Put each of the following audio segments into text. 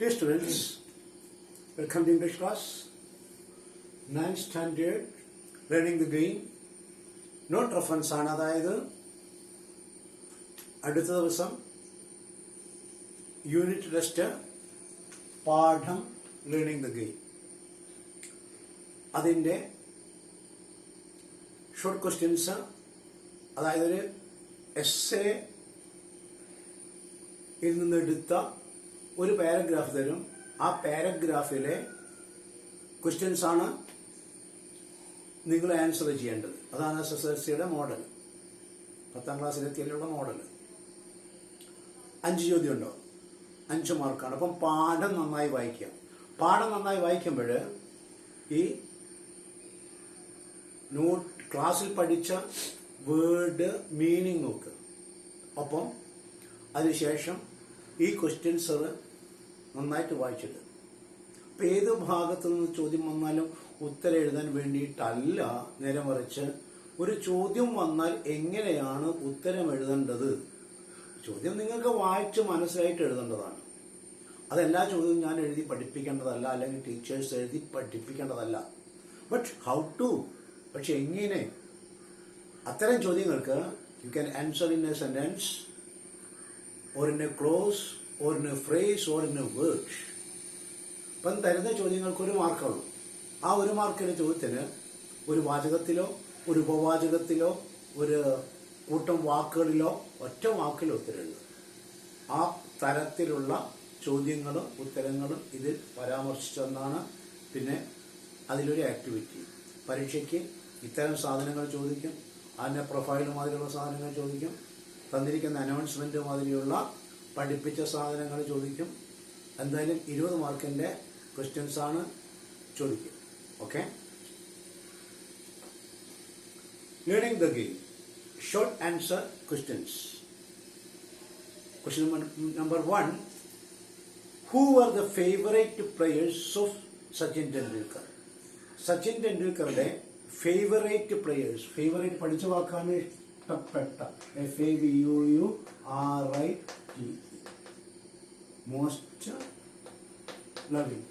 Dear students, welcome to English class, 9th standard, learning the game. Note reference ആണ്. അതായത് അടുത്ത ദിവസം unit test പാഠം ലേണിംഗ് ദ ഗെയിം, അതിൻ്റെ ഷോർട്ട് ക്വസ്റ്റ്യൻസ്, അതായത് ഒരു എസ്സേ ഇതിൽ നിന്നെടുത്ത ഒരു പാരഗ്രാഫ് തരും. ആ പാരഗ്രാഫിലെ ക്വസ്റ്റ്യൻസ് ആണ് നിങ്ങൾ ആൻസർ ചെയ്യേണ്ടത്. അതാണ് SSLCയുടെ മോഡൽ, 10ാം ക്ലാസ്സിലെത്തിയുള്ള മോഡൽ. 5 ചോദ്യം ഉണ്ടോ, 5 മാർക്കാണ്. അപ്പം പാഠം നന്നായി വായിക്കാം. പാഠം നന്നായി വായിക്കുമ്പോൾ ഈ നോട്ട് ക്ലാസ്സിൽ പഠിച്ച വേർഡ് മീനിങ് നോക്കുക. ഒപ്പം അതിനുശേഷം ഈ ക്വസ്റ്റ്യൻസ് നന്നായിട്ട് വായിച്ചിട്ട്, അപ്പം ഏത് ഭാഗത്തു നിന്ന് ചോദ്യം വന്നാലും ഉത്തരം എഴുതാൻ വേണ്ടിയിട്ടല്ല, നേരെ മറിച്ച് ഒരു ചോദ്യം വന്നാൽ എങ്ങനെയാണ് ഉത്തരം എഴുതേണ്ടത്. ചോദ്യം നിങ്ങൾക്ക് വായിച്ച് മനസ്സിലായിട്ട് എഴുതേണ്ടതാണ്. അതെല്ലാ ചോദ്യവും ഞാൻ എഴുതി പഠിപ്പിക്കേണ്ടതല്ല, അല്ലെങ്കിൽ ടീച്ചേഴ്സ് എഴുതി പഠിപ്പിക്കേണ്ടതല്ല. ബട്ട് ഹൗ ടു, പക്ഷെ എങ്ങനെ, അത്തരം ചോദ്യങ്ങൾക്ക് you can answer in A sentence or in a clause or in a phrase or in a word. ഇപ്പം തരുന്ന ചോദ്യങ്ങൾക്ക് 1 മാർക്കുള്ളൂ. ആ 1 മാർക്കിന്റെ ചോദ്യത്തിന് ഒരു വാചകത്തിലോ ഒരു ഉപവാചകത്തിലോ ഒരു കൂട്ടം വാക്കുകളിലോ ഒറ്റ വാക്കിലോ ഉത്തരം എഴുതുക. ആ തരത്തിലുള്ള ചോദ്യങ്ങളും ഉത്തരങ്ങളും ഇതിൽ പരാമർശിച്ചെന്നാണ്. പിന്നെ അതിലൊരു ആക്ടിവിറ്റി, പരീക്ഷയ്ക്ക് ഇത്തരം സാധനങ്ങൾ ചോദിക്കും, അതിൻ്റെ പ്രൊഫൈൽ മാതിരിയുള്ള സാധനങ്ങൾ ചോദിക്കും, തന്നിരിക്കുന്ന അനൗൺസ്മെന്റ് മാതിരിയുള്ള പഠിപ്പിച്ച സാധനങ്ങൾ ചോദിക്കും. എന്തായാലും 20 മാർക്കിന്റെ ക്വസ്റ്റ്യൻസ് ആണ് ചോദിക്കുക. Okay, learning the game, short answer questions. Question number 1, who are the favourite players of Sachin Tendulkar? Sachin ടെണ്ടുൽക്കറുടെ ഫേവറേറ്റ് പ്ലേയേഴ്സ്, ഫേവറേറ്റ് പഠിച്ച വാക്കാണ് ഇഷ്ടപ്പെട്ട, FAVOURIT, മോസ്റ്റ് ലവിങ്.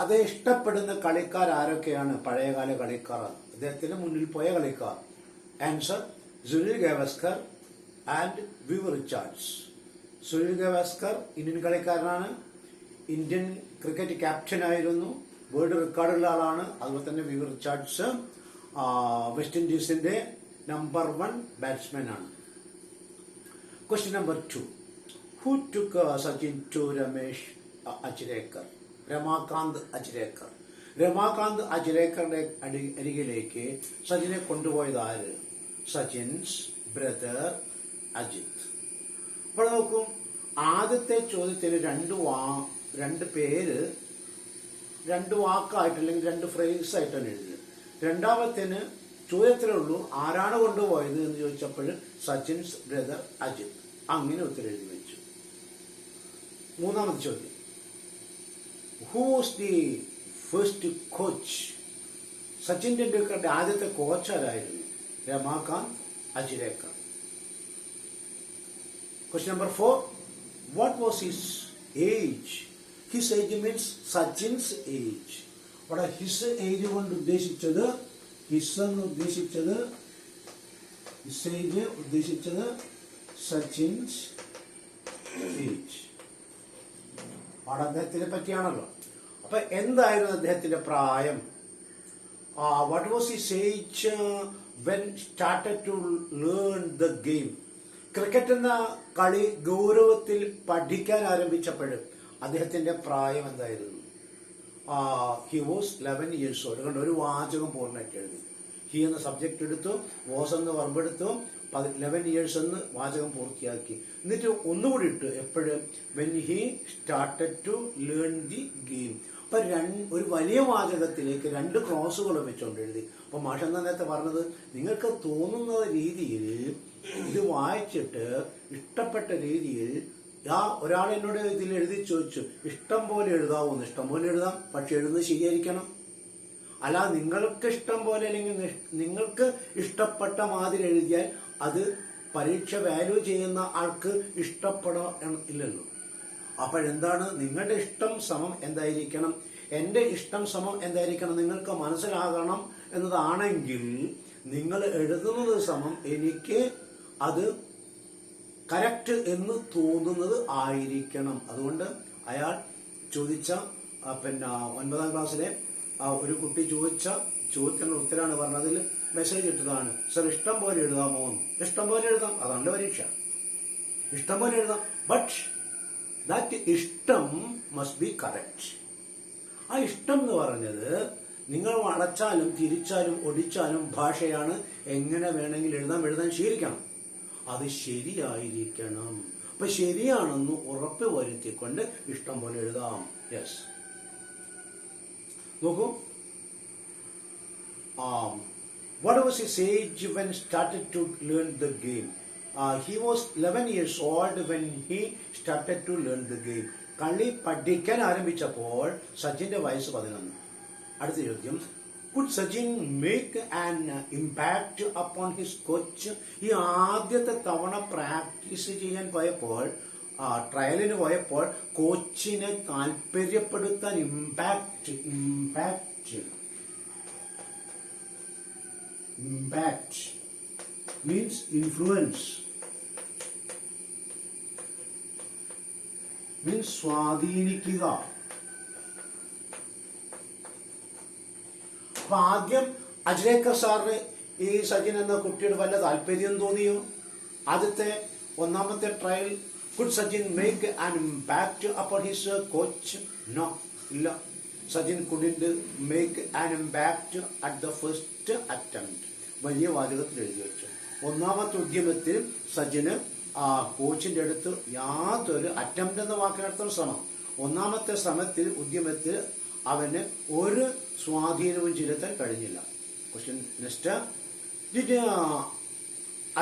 അത് ഇഷ്ടപ്പെടുന്ന കളിക്കാർ ആരൊക്കെയാണ്? പഴയകാല കളിക്കാർ, അദ്ദേഹത്തിന് മുന്നിൽ പോയ കളിക്കാർ. Answer Sunil Gavaskar and Viv Richards. Sunil Gavaskar Indian കളിക്കാരനാണ്, ഇന്ത്യൻ ക്രിക്കറ്റ് ക്യാപ്റ്റൻ ആയിരുന്നു, വേൾഡ് റെക്കോർഡുള്ള ആളാണ്. അതുപോലെ തന്നെ വിവ് റിച്ചാർഡ്സ് വെസ്റ്റ് ഇൻഡീസിന്റെ നമ്പർ 1 ബാറ്റ്സ്മാൻ ആണ്. Question number 2, who took Sachin to Ramesh Achrekar? Ramakant Achrekar. Ramakant അച്രേക്കറുടെ അരികിലേക്ക് സച്ചിനെ കൊണ്ടുപോയത് ആര്? സച്ചിൻസ് ബ്രദർ അജിത്. അപ്പോൾ നോക്കും, ആദ്യത്തെ ചോദ്യത്തിന് 2 പേര് 2 വാക്കായിട്ട് അല്ലെങ്കിൽ 2 ഫ്രേസ് ആയിട്ടാണ് എഴുതുന്നത്. രണ്ടാമത്തേന് ചോദ്യത്തിലുള്ളൂ ആരാണ് കൊണ്ടുപോയത് എന്ന് ചോദിച്ചപ്പോൾ സച്ചിൻസ് ബ്രദർ അജിത്, അങ്ങനെ ഉത്തരം എഴുതി വെച്ചു. 3ാമത്തെ ചോദ്യം, who was the first coach? Sachin ടെണ്ടുൽക്കറുടെ ആദ്യത്തെ കോച്ച് ആരായിരുന്നു? Ramakant Achrekar. Question number 4, what was his age? His age means Sachin's age. അവിടെ ഹിസ് ഏജ് കൊണ്ട് ഉദ്ദേശിച്ചത്, ഹിസ് എന്ന് ഉദ്ദേശിച്ചത്, ഹിസ് ഏജ് ഉദ്ദേശിച്ചത് സച്ചിൻസ് ഏജ്. അവിടെ അദ്ദേഹത്തിനെ പറ്റിയാണല്ലോ. അപ്പൊ എന്തായിരുന്നു അദ്ദേഹത്തിന്റെ പ്രായം? What was his age when started to learn the game? Cricket എന്ന കളി ഗൗരവത്തിൽ പഠിക്കാൻ ആരംഭിച്ചപ്പോഴും അദ്ദേഹത്തിന്റെ പ്രായം എന്തായിരുന്നു? He was 11 years old. അതുകൊണ്ട് ഒരു വാചകം പൂർണ്ണമായിട്ട് എഴുതി. ഹി എന്ന സബ്ജക്ട് എടുത്തു, വാസ് എന്ന വെർബ് എടുത്തു, 11 years എന്ന് വാചകം പൂർത്തിയാക്കി. എന്നിട്ട് ഒന്നുകൂടി ഇട്ടു, എപ്പോഴും when he started to learn the game. അപ്പൊ ഒരു വലിയ വാചകത്തിലേക്ക് 2 ക്ലോസുകൾ വെച്ചുകൊണ്ട് എഴുതി. അപ്പൊ മാഷ് എന്താ നേരത്തെ പറഞ്ഞത്, നിങ്ങൾക്ക് തോന്നുന്ന രീതിയിൽ ഇത് വായിച്ചിട്ട് ഇഷ്ടപ്പെട്ട രീതിയിൽ ഒരാൾ എന്നോട് ഇതിൽ എഴുതി ചോദിച്ചു, ഇഷ്ടം പോലെ എഴുതാവൂന്ന്. ഇഷ്ടം പോലെ എഴുതാം, പക്ഷെ എഴുതുന്നത് ശരിയായിരിക്കണം. അല്ല, നിങ്ങൾക്ക് ഇഷ്ടം പോലെ അല്ലെങ്കിൽ നിങ്ങൾക്ക് ഇഷ്ടപ്പെട്ട മാതിരി എഴുതിയാൽ അത് പരീക്ഷ വാല്യൂ ചെയ്യുന്ന ആൾക്ക് ഇല്ലല്ലോ. അപ്പോഴെന്താണ് നിങ്ങളുടെ ഇഷ്ടം സമം എന്തായിരിക്കണം, എൻ്റെ ഇഷ്ടം സമം എന്തായിരിക്കണം നിങ്ങൾക്ക് മനസ്സിലാകണം എന്നതാണെങ്കിൽ നിങ്ങൾ എഴുതുന്നത് സമം എനിക്ക് അത് കറക്റ്റ് എന്ന് തോന്നുന്നത് ആയിരിക്കണം. അതുകൊണ്ട് അയാൾ ചോദിച്ച 9ാം ക്ലാസ്സിലെ ഒരു കുട്ടി ചോദിച്ച ചോദ്യത്തിന് ഉത്തരമാണ് പറഞ്ഞതിൽ മെസ്സേജ് ഇട്ടതാണ്, സർ ഇഷ്ടം പോലെ എഴുതാമോ? ഇഷ്ടം പോലെ എഴുതാം, അതാണ് പരീക്ഷ. ഇഷ്ടം പോലെ എഴുതാം, ബട്ട് ദാറ്റ് ഇഷ്ടം മസ്റ്റ് ബി കറക്റ്റ്. ആ ഇഷ്ടം എന്ന് പറഞ്ഞത് നിങ്ങൾ അടച്ചാലും തിരിച്ചാലും ഒടിച്ചാലും ഭാഷയാണ്, എങ്ങനെ വേണമെങ്കിൽ എഴുതാൻ ശീലിക്കണം. അത് ശരിയായിരിക്കണം. അപ്പൊ ശരിയാണെന്ന് ഉറപ്പ് വരുത്തിക്കൊണ്ട് ഇഷ്ടം പോലെ എഴുതാം. യെസ്, നോക്കൂ. What was his age when started to learn the game? He was 11 years old when he started to learn the game. കളി പഠിക്കാൻ ആരംഭിച്ചപ്പോൾ സച്ചിന്റെ വയസ്സ് 11. അടുത്ത ചോദ്യം, could Sachin make an impact upon his coach? ഈ ആദ്യത്തെ തവണ പ്രാക്ടീസ് ചെയ്യാൻ പോയപ്പോൾ, ട്രയലിന് പോയപ്പോൾ കോച്ചിനെ താല്പര്യപ്പെടുത്താൻ ഇമ്പാക്ട് means influence, means സ്വാധീനിക്കുക. അപ്പൊ ആദ്യം അജ്രേക്കർ സാറിന് ഈ സച്ചിൻ എന്ന കുട്ടിയുടെ വല്ല താല്പര്യം തോന്നിയോ? ആദ്യത്തെ ഒന്നാമത്തെ trial could Sachin make an impact upon his coach? No, ഇല്ല. Sachin couldn't make an impact at the first attempt. വലിയ വാചകത്തിൽ എഴുതി വെച്ചു. ഒന്നാമത്തെ ഉദ്യമത്തിൽ സച്ചിന് കോച്ചിന്റെ അടുത്ത് യാതൊരു അറ്റംപ്റ്റ് എന്ന വാക്കിനർത്ഥം ശ്രമം, ഒന്നാമത്തെ ശ്രമത്തിൽ ഉദ്യമത്തിൽ അവന് ഒരു സ്വാധീനവും ചെലുത്താൻ കഴിഞ്ഞില്ല. Question next, did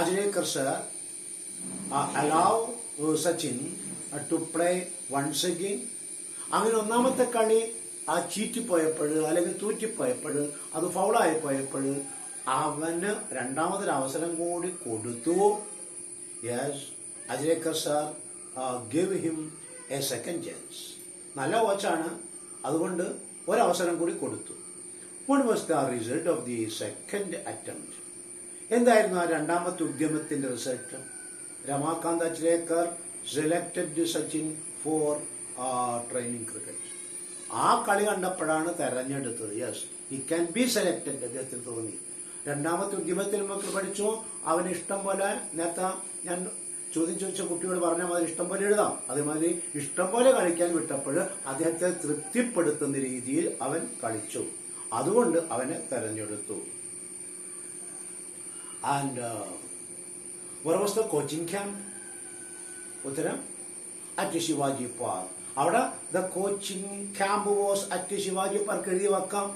Achrekar sir allow Sachin to play once again? അങ്ങനെ ഒന്നാമത്തെ കളി ചീറ്റിപ്പോയപ്പോൾ അല്ലെങ്കിൽ തൂറ്റിപ്പോയപ്പോൾ അത് ഫൗളായി പോയപ്പോൾ അവന് രണ്ടാമതൊരു അവസരം കൂടി കൊടുത്തു. Yes, Achrekar sir give him a second chance. നല്ല കോച്ചാണ്, അതുകൊണ്ട് ഒരവസരം കൂടി കൊടുത്തു. What was the result of the second attempt? എന്തായിരുന്നു ആ രണ്ടാമത്തെ ഉദ്യമത്തിന്റെ result? Ramakant Achrekar selected Sachin for training cricket. ആ കളി കണ്ടപ്പോഴാണ് തെരഞ്ഞെടുത്തത്. Yes, he can be selected, അദ്ദേഹത്തിന് തോന്നി. രണ്ടാമത്തെ ഉദ്യമത്തിൽ നമുക്ക് പഠിച്ചു, അവന് ഇഷ്ടം പോലെ, നേരത്തെ ഞാൻ ചോദ്യം ചോദിച്ച കുട്ടിയോട് പറഞ്ഞ മാതിരി ഇഷ്ടം പോലെ എഴുതാം, അതേമാതിരി ഇഷ്ടം പോലെ കളിക്കാൻ വിട്ടപ്പോൾ അദ്ദേഹത്തെ തൃപ്തിപ്പെടുത്തുന്ന രീതിയിൽ അവൻ കളിച്ചു, അതുകൊണ്ട് അവനെ തെരഞ്ഞെടുത്തു. And where was the coaching camp? ഉത്തരം അറ്റ് ശിവാജി പാർക്ക്. അവിടെ the coaching camp was at Shivaji park എഴുതി വെക്കാം,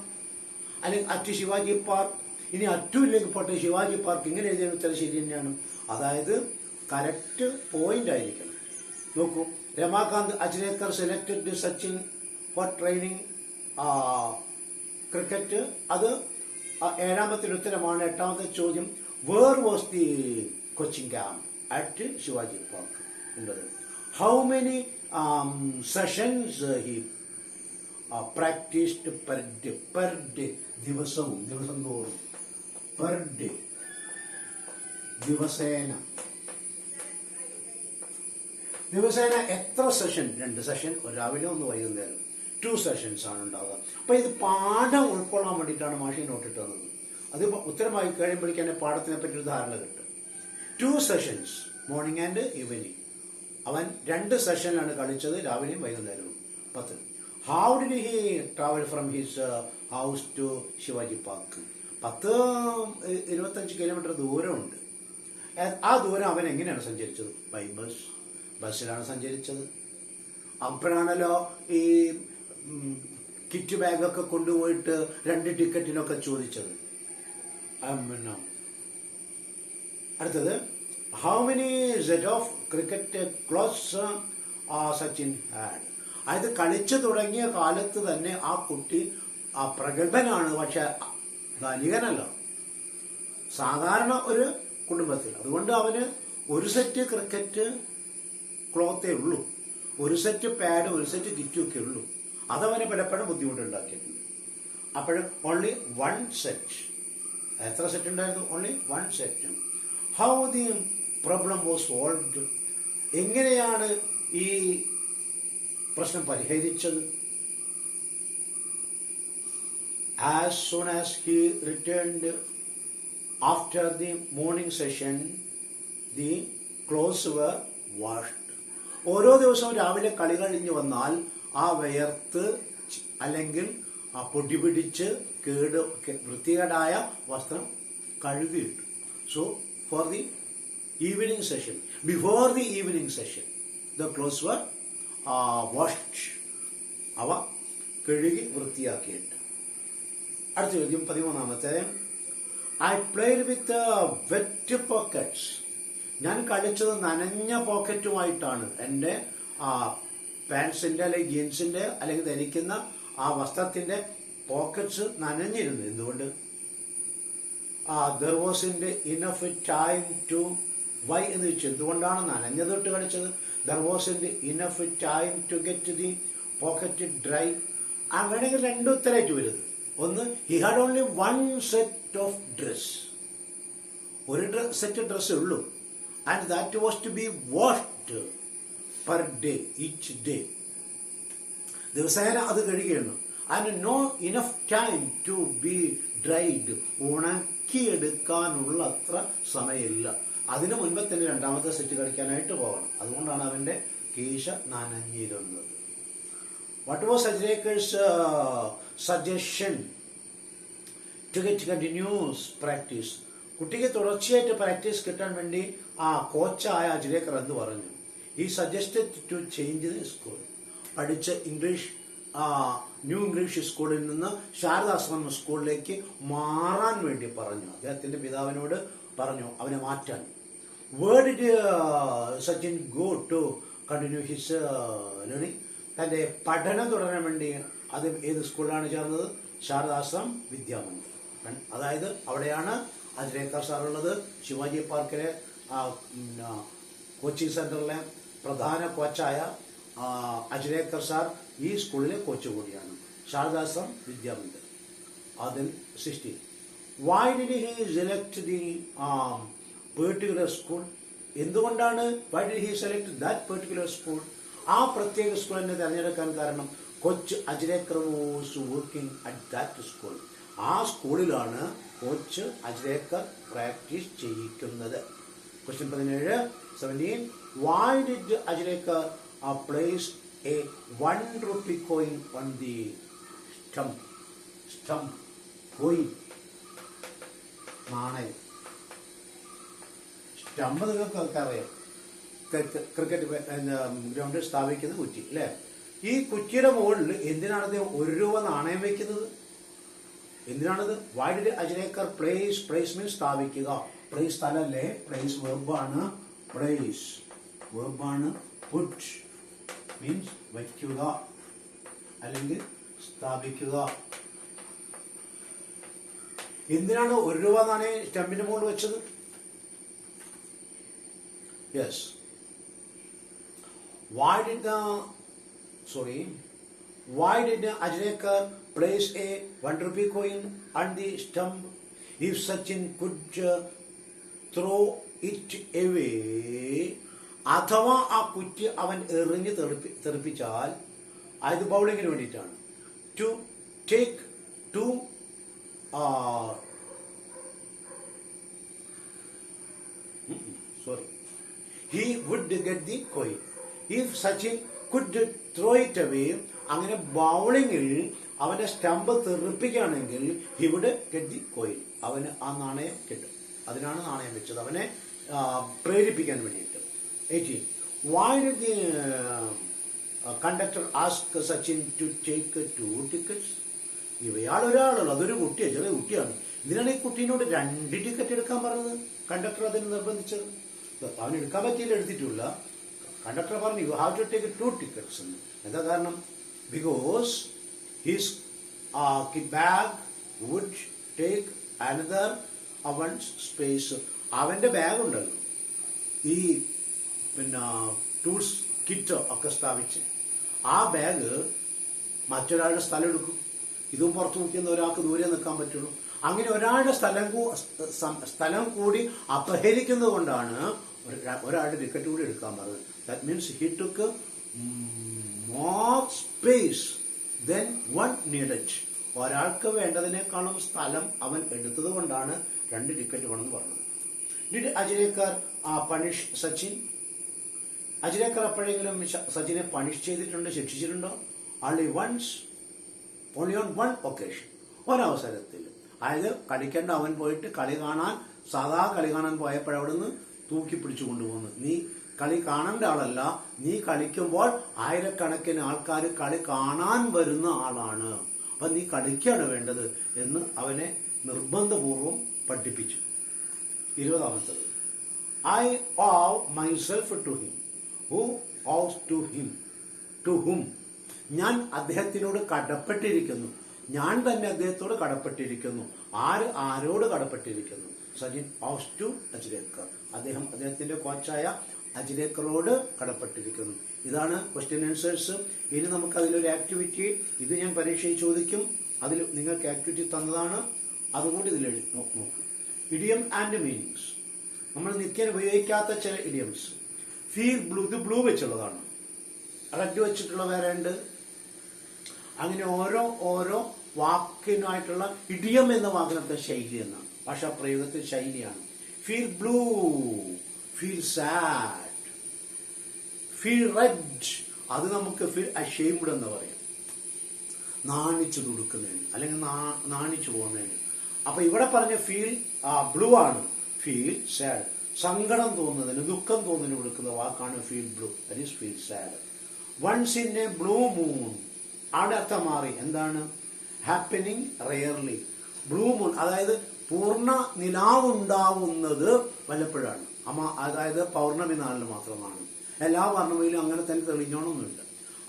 അല്ലെങ്കിൽ അറ്റ് ശിവാജി പാർക്ക്. ഇനി അറ്റു ഇല്ലെങ്കിൽ പോട്ടെ, ശിവാജി പാർക്ക് ഇങ്ങനെ എഴുതിയ ഉത്തരം ശരി തന്നെയാണ്. അതായത് കറക്റ്റ് പോയിന്റ് ആയിരിക്കണം. നോക്കൂ, Ramakant Achrekar selected Sachin for training cricket. അത് ഏഴാമത്തെ ഉത്തരമാണ്. എട്ടാമത്തെ ചോദ്യം, where was the coaching camp? At Shivaji Park. How many sessions he practiced per day? ദിവസം തോറും, per day, ദിവസേന എത്ര സെഷൻ? 2 സെഷൻ, രാവിലെ ഒന്ന് വൈകുന്നേരം. 2 സെഷൻസ് ആണ് ഉണ്ടാവുക. അപ്പൊ ഇത് പാഠം ഉൾക്കൊള്ളാൻ വേണ്ടിയിട്ടാണ് മാഷി നോട്ടിട്ട് വന്നത്. അത് ഉത്തരമായി കഴിയുമ്പോഴേക്കാണ് പാഠത്തിനെ പറ്റി ഒരു ധാരണ കിട്ടും. 2 സെഷൻസ്, മോർണിംഗ് ആൻഡ് ഈവനിങ്. അവൻ 2 സെഷനിലാണ് കളിച്ചത്, രാവിലെയും വൈകുന്നേരവും. 10. How did he travel from his house to Shivaji park? 25 kilometre ദൂരമുണ്ട്. ആ ദൂരം അവൻ എങ്ങനെയാണ് സഞ്ചരിച്ചത്? ബൈ ബസ്സിലാണ് സഞ്ചരിച്ചത്. അപ്പോഴാണല്ലോ ഈ കിറ്റ് ബാഗൊക്കെ കൊണ്ടുപോയിട്ട് 2 ടിക്കറ്റിനൊക്കെ ചോദിച്ചത്. അടുത്തത്, how many set of cricket clothes Sachin had? അതായത് കളിച്ചു തുടങ്ങിയ കാലത്ത് തന്നെ ആ കുട്ടി പ്രഗത്ഭനാണ്, പക്ഷെ ധനികനല്ല, സാധാരണ ഒരു കുടുംബത്തിൽ. അതുകൊണ്ട് അവന് ഒരു സെറ്റ് ക്രിക്കറ്റ് ക്ലോത്തേ ഉള്ളൂ, ഒരു സെറ്റ് പാഡ്, ഒരു സെറ്റ് കിറ്റും ഒക്കെ ഉള്ളൂ. അതവന് പലപ്പോഴും ബുദ്ധിമുട്ടുണ്ടാക്കിയിട്ടുണ്ട്. അപ്പോഴും ഓൺലി വൺ സെറ്റ്. എത്ര സെറ്റ് ഉണ്ടായിരുന്നു? Only one set. How the problem was solved? എങ്ങനെയാണ് ഈ പ്രശ്നം പരിഹരിച്ചത്? As soon as he returned after the morning session, the clothes were washed. ഓരോ ദിവസവും രാവിലെ കളി കഴിഞ്ഞ് വന്നാൽ ആ വിയർത്ത് അല്ലെങ്കിൽ ആ പൊടി പിടിച്ച് വൃത്തികേടായ വസ്ത്രം കഴുകിയിട്ടു. So for the evening session, before the evening session, the clothes were washed. അവ കഴുകി വൃത്തിയാക്കിയിട്ട്. അടുത്ത ചോദ്യം 13. I played with wet pockets. ഞാൻ കളിച്ചത് നനഞ്ഞ പോക്കറ്റുമായിട്ടാണ്. എൻ്റെ പാൻസിന്റെ അല്ലെങ്കിൽ ജീൻസിന്റെ അല്ലെങ്കിൽ ധരിക്കുന്ന ആ വസ്ത്രത്തിന്റെ പോക്കറ്റ്സ് നനഞ്ഞിരുന്നു. എന്തുകൊണ്ട്? There was enough time to why എന്ന് വെച്ചു. എന്തുകൊണ്ടാണ് നനഞ്ഞത് തൊട്ട് കളിച്ചത്? There was enough time to get the pocket dry. അങ്ങനെയെങ്കിൽ രണ്ടും ഉത്തരമായിട്ട് വരുന്നത്. ഒന്ന്, he had only one set of dress. ഒരു സെറ്റ് ഡ്രസ്സേ ഉള്ളൂ. And that was to be washed per day, each day. ദിവസേന അത് കഴുകിയാണ്. And no enough time to be dried. ഉണക്കിയെടുക്കാനുള്ള അത്ര സമയമില്ല. അതിനു മുൻപ് തന്നെ രണ്ടാമത്തെ സെറ്റ് കളിക്കാനായിട്ട് പോകണം. അതുകൊണ്ടാണ് അവന്റെ കീശ നനഞ്ഞിരുന്നത്. What was Ajrek's suggestion to get continuous practice? കുട്ടിക്ക് തുടർച്ചയായിട്ട് പ്രാക്ടീസ് കിട്ടാൻ വേണ്ടി കോച്ചായ അജ്രേക്കർ എന്ന് പറഞ്ഞു. He suggested to change the school. പഠിച്ച ഇംഗ്ലീഷ് ന്യൂ ഇംഗ്ലീഷ് സ്കൂളിൽ നിന്ന് ശാരദാശ്രമ സ്കൂളിലേക്ക് മാറാൻ വേണ്ടി പറഞ്ഞു. അദ്ദേഹത്തിന്റെ പിതാവിനോട് പറഞ്ഞു അവനെ മാറ്റാൻ. Where did Sachin go to continue his learning? തന്റെ പഠനം തുടരാൻ വേണ്ടി അത് ഏത് സ്കൂളിലാണ് ചേർന്നത്? ശാരദാശ്രം വിദ്യാമന്ദിർ. അതായത് അവിടെയാണ് അജ്രേക്കർ സാർ ഉള്ളത്. ശിവാജി പാർക്കിലെ കോച്ചിങ് സെന്ററിലെ പ്രധാന കോച്ചായ അജ്രേക്കർ സാർ ഈ സ്കൂളിലെ കോച്ച് കൂടിയാണ്. ശാരദാശ്രം വിദ്യാമന്ദിർ. അതിൽ 16. Why did he select the particular school? എന്തുകൊണ്ടാണ് why did he select that particular school? ആ പ്രത്യേക സ്കൂളിനെ തിരഞ്ഞെടുക്കാൻ കാരണം coach Achrekar was working at that school. ആ സ്കൂളിലാണ് കോച്ച് അജ്രേക്കർ പ്രാക്ടീസ് ചെയ്യിക്കുന്നത്. Question 17. Why did Ajrekar place a 1 rupee coin on the stump coin? നാണയം. സ്റ്റമ്പ് നിങ്ങൾക്ക് അറിയാം. ക്രിക്കറ്റ് ഗ്രൗണ്ടിൽ സ്ഥാപിക്കുന്ന കുറ്റി അല്ലേ? ഈ കുറ്റിയുടെ മുകളിൽ എന്തിനാണ് അദ്ദേഹം 1 രൂപ നാണയം വെക്കുന്നത്? എന്തിനാണത്? Why did Achrekar place? Place means സ്ഥാപിക്കുക. പ്ലേസ് സ്ഥലല്ലേ? പ്ലേസ് വെർബാണ്. പ്ലേസ് വെർബാണ്. പുട്ട് മീൻസ് വയ്ക്കുക അല്ലെങ്കിൽ സ്ഥാപിക്കുക. എന്തിനാണ് 1 രൂപ നാണയം സ്റ്റമ്പിന്റെ മുകളിൽ വെച്ചത്? Yes. Why did Ajrekar place a 1 rupee coin on the stump? If Sachin could throw it away, അഥവാ ആ കുറ്റി അവൻ എറിഞ്ഞ് തെറിപ്പിച്ചാൽ അത് ബൗളിങ്ങിന് വേണ്ടിയിട്ടാണ്. To take to he would get the coin. If Sachin could throw it away, അങ്ങനെ ബൗളിങ്ങിൽ അവന്റെ stump തെറിപ്പിക്കുകയാണെങ്കിൽ he would get the coin. അവന് ആ നാണയം കിട്ടും. അതിനാണ് നാണയം വെച്ചത്, അവനെ പ്രേരിപ്പിക്കാൻ വേണ്ടിയിട്ട്. 18. Why did the conductor ask Sachin to take 2 tickets? ഇവയാളൊരാളുള്ളൂ, അതൊരു കുട്ടിയാണ്, ചെറിയ കുട്ടിയാണ്. ഇതിനാണ് ഈ കുട്ടീനോട് 2 ടിക്കറ്റ് എടുക്കാൻ പറഞ്ഞത്. കണ്ടക്ടർ അതിന് നിർബന്ധിച്ചത്. അവന് എടുക്കാൻ പറ്റിയില്ല, എടുത്തിട്ടില്ല. കണ്ടക്ടർ പറഞ്ഞു you have to take 2 tickets. എന്താ കാരണം? Because his bag would take another one's space. അവന്റെ ബാഗ് ഉണ്ടല്ലോ, ഈ ടൂൾസ് കിറ്റ് ഒക്കെ സ്ഥാപിച്ച് ആ ബാഗ് മറ്റൊരാളുടെ സ്ഥലം എടുക്കും. ഇതും പുറത്തു നിൽക്കുന്ന ഒരാൾക്ക് ദൂരെ നിൽക്കാൻ പറ്റുള്ളൂ. അങ്ങനെ ഒരാളുടെ സ്ഥലം കൂടി അപഹരിക്കുന്നത് കൊണ്ടാണ് ഒരാളുടെ വിക്കറ്റ് കൂടി എടുക്കാൻ പറഞ്ഞത്. That means he took more space then one needed. ഒരാൾക്ക് വേണ്ടതിനേക്കാളും സ്ഥലം അവൻ എടുത്തത് കൊണ്ടാണ് 2 വിക്കറ്റ് വേണമെന്ന് പറഞ്ഞത്. Did Achrekar punish Sachin? അജ്രേക്കർ എപ്പോഴെങ്കിലും സച്ചിനെ പണിഷ് ചെയ്തിട്ടുണ്ടോ, ശിക്ഷിച്ചിട്ടുണ്ടോ? ഓൺലി ഓൺ വൺ ഒക്കേഷൻ, ഒരവസരത്തിൽ. അതായത് കളിക്കേണ്ട അവൻ പോയിട്ട് സാധാ കളി കാണാൻ പോയപ്പോഴവിടുന്ന് തൂക്കി പിടിച്ചു കൊണ്ടുപോകുന്നു. നീ കളി കാണേണ്ട ആളല്ല, നീ കളിക്കുമ്പോൾ ആയിരക്കണക്കിന് ആൾക്കാർ കളി കാണാൻ വരുന്ന ആളാണ്, അപ്പൊ നീ കളിക്കാണ് വേണ്ടത് എന്ന് അവനെ നിർബന്ധപൂർവം പഠിപ്പിച്ചു. 20ാമത്തത്, I owe myself to him. Who owes to him? To whom? ഞാൻ അദ്ദേഹത്തിനോട് കടപ്പെട്ടിരിക്കുന്നു. ഞാൻ തന്നെ അദ്ദേഹത്തോട് കടപ്പെട്ടിരിക്കുന്നു. ആരോട് കടപ്പെട്ടിരിക്കുന്നു? Sachin owes to Achrekar. അദ്ദേഹത്തിന്റെ കോച്ചായ അജ്രേക്കറോട് കടപ്പെട്ടിരിക്കുന്നു. ഇതാണ് ക്വസ്റ്റ്യൻ ആൻസേഴ്സ്. ഇനി നമുക്ക് അതിലൊരു ആക്ടിവിറ്റി, ഇത് ഞാൻ പരീക്ഷയിൽ ചോദിക്കും, അതിൽ നിങ്ങൾക്ക് ആക്ടിവിറ്റി തന്നതാണ്, അതുകൂടി ഇതിൽ നോക്കും. Idiom and meanings. നമ്മൾ നിത്യേന ഉപയോഗിക്കാത്ത ചില ഇഡിയംസ്. ഫീൽ ബ്ലൂ, ഇത് ബ്ലൂ വെച്ചുള്ളതാണ്. റെഡ് വെച്ചിട്ടുള്ള വേറെ ഉണ്ട്. അങ്ങനെ ഓരോ വാക്കിനായിട്ടുള്ള ഇഡിയം എന്ന വാക്കിനത്തെ ശൈലി എന്നാണ്, ഭാഷാപ്രയോഗത്തിൽ ശൈലിയാണ്. Feel blue, feel sad, feel red. അത് നമുക്ക് ഫീൽ അഷെയിംഡ് എന്ന് പറയും, നാണിച്ചു തുടുക്കുന്നതിന് അല്ലെങ്കിൽ നാണിച്ചു പോകുന്നതിന്. അപ്പൊ ഇവിടെ പറഞ്ഞ ഫീൽ ബ്ലൂ ആണ്. ഫീൽ സാഡ്, സങ്കടം തോന്നുന്നതിന്, ദുഃഖം തോന്നുന്നതിന് കൊടുക്കുന്ന വാക്കാണ് feel blue. That is feel sad. Once in a blue moon, അവിടെ അർത്ഥം മാറി. എന്താണ്? Happening rarely. ബ്ലൂ മൂൺ അതായത് പൂർണ്ണ നിലാവുണ്ടാവുന്നത് വല്ലപ്പോഴാണ്. അതായത് പൗർണമി നാളിൽ മാത്രമാണ്. എല്ലാ പൗർണമിയിലും അങ്ങനെ തന്നെ തെളിഞ്ഞോണമെന്നുണ്ട്.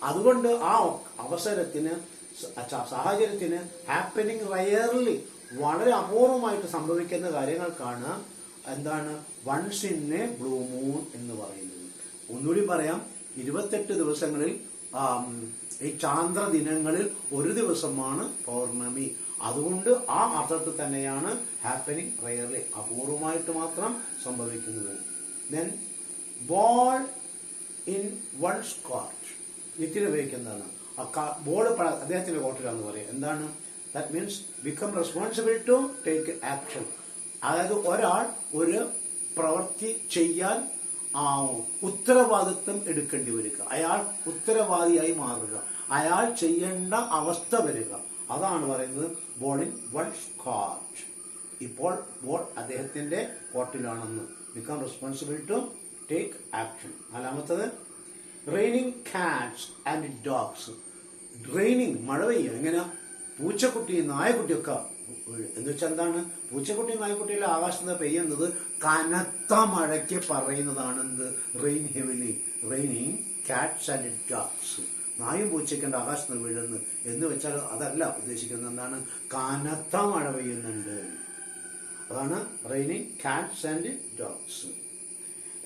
അതുകൊണ്ട് ആ അവസരത്തിന്, സാഹചര്യത്തിന് ഹാപ്പനിങ് റെയർലി, വളരെ അപൂർവമായിട്ട് സംഭവിക്കുന്ന കാര്യങ്ങൾക്കാണ് എന്താണ് once in a blue moon എന്ന് പറയുന്നത്. ഒന്നുകൂടി പറയാം, 28 ദിവസങ്ങളിൽ ഈ ചാന്ദ്ര ദിനങ്ങളിൽ ഒരു ദിവസമാണ് പൗർണമി. അതുകൊണ്ട് ആ അർത്ഥത്തിൽ തന്നെയാണ് ഹാപ്പനിങ് റെയർലി, അപൂർവമായിട്ട് മാത്രം സംഭവിക്കുന്നത്. Then ball in one's court, നിത്യം ഉപയോഗിക്കുന്നതാണ്. ബോൾ അദ്ദേഹത്തിന്റെ കോർട്ടിലാന്ന് പറയാം. എന്താണ്? That means become responsible to take action. അതായത് ഒരാൾ ഒരു പ്രവൃത്തി ചെയ്യാൻ ഉത്തരവാദിത്വം എടുക്കേണ്ടി വരിക, അയാൾ ഉത്തരവാദിയായി മാറുക, അയാൾ ചെയ്യേണ്ട അവസ്ഥ വരിക, അതാണ് പറയുന്നത് ബോൾ ഇൻ വൺസ് കോർട്ട്. ഇപ്പോൾ ബോൾ അദ്ദേഹത്തിന്റെ കോർട്ടിലാണെന്ന്. Become responsible to take action. 4ാമത്തത്, raining cats and dogs. Raining, മഴ പെയ്യുക. എങ്ങനെ? പൂച്ചക്കുട്ടി, നായക്കുട്ടിയൊക്കെ. എന്ന് വെച്ചാൽ എന്താണ്? പൂച്ചക്കുട്ടി, നായക്കുട്ടിയിലെ ആകാശത്ത് പെയ്യുന്നത് കനത്ത മഴയ്ക്ക് പറയുന്നതാണ് എന്ത്? Rain heavily. Raining cats and dogs. നായും പൂച്ചയ്ക്കണ്ട ആകാശത്ത് വീഴുന്നു എന്ന് വെച്ചാൽ അതല്ല ഉദ്ദേശിക്കുന്നത്. എന്താണ്? കനത്ത മഴ പെയ്യുന്നുണ്ട്, അതാണ് raining cats and dogs.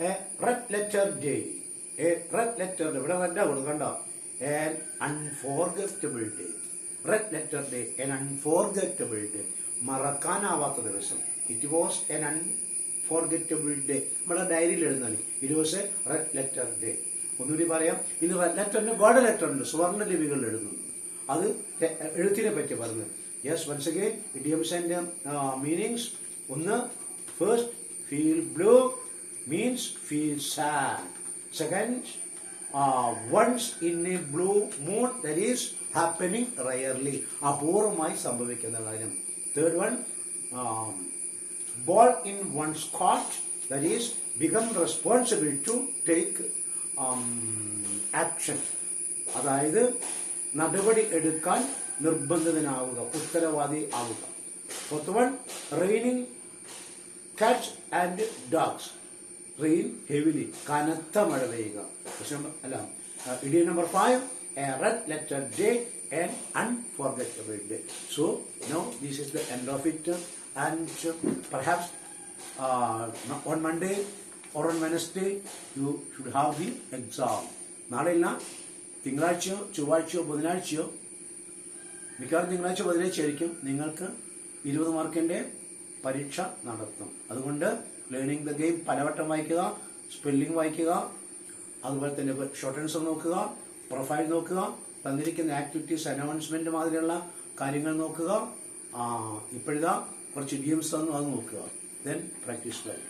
A red letter day. A red letter day, ഇവിടെ റെഡാ കൊടുക്കണ്ടോ? an unforgettable day. Red letter day, an unforgettable day, മറക്കാനാവാത്ത ദിവസം. It was an unforgettable day. നമ്മുടെ ഡയറിയിൽ എഴുതുന്നതാണ് it was a red letter day. ഒന്നുകൂടി പറയാം, ഇന്ന് റെഡ് ലെറ്ററിന് ഗോൾഡൻ ലെറ്റർ ഉണ്ട്, സുവർണ്ണ ലിപികളിൽ എഴുതുന്നു. അത് എഴുത്തിനെ പറ്റി പറഞ്ഞു. Yes, once again idioms and meanings. ഒന്ന്, first feel blue means feel sad. Second, once in a blue moon, that is happening rarely, അപൂർവമായി സംഭവിക്കുന്ന കാര്യം. Third one, ball in one's court, that is become responsible to take action, അതായത് നടപടി എടുക്കാൻ നിർബന്ധിതനാവുക, ഉത്തരവാദി ആവുക. Fourth one, raining cats and dogs. Rain heavily, കനത്ത മഴ പെയ്യുക. അല്ല, idiom number 5, a red letter day, an unforgettable day. So now this is the end of it, and perhaps on Monday or on Wednesday you should have the exam. നാളെ ഇല്ല, തിങ്കളാഴ്ചയോ ചൊവ്വാഴ്ചയോ ബുധനാഴ്ചയോ, മിക്കവാറും തിങ്കളാഴ്ച ബുധനാഴ്ച ആയിരിക്കും നിങ്ങൾക്ക് 20 മാർക്കിന്റെ പരീക്ഷ നടത്തും. അതുകൊണ്ട് ലേണിംഗ് ദ ഗെയിം പലവട്ടം വായിക്കുക, സ്പെല്ലിംഗ് വായിക്കുക, അതുപോലെ തന്നെ ഷോർട്ട് ആൻസർ നോക്കുക, പ്രൊഫൈൽ നോക്കുക, തന്നിരിക്കുന്ന ആക്ടിവിറ്റീസ് അനൗൺസ്മെന്റ് മാതിരിയുള്ള കാര്യങ്ങൾ നോക്കുക. ഇപ്പോഴിതാ കുറച്ച് ഇഡിയംസ് തന്നു, അത് നോക്കുക. Then practice well.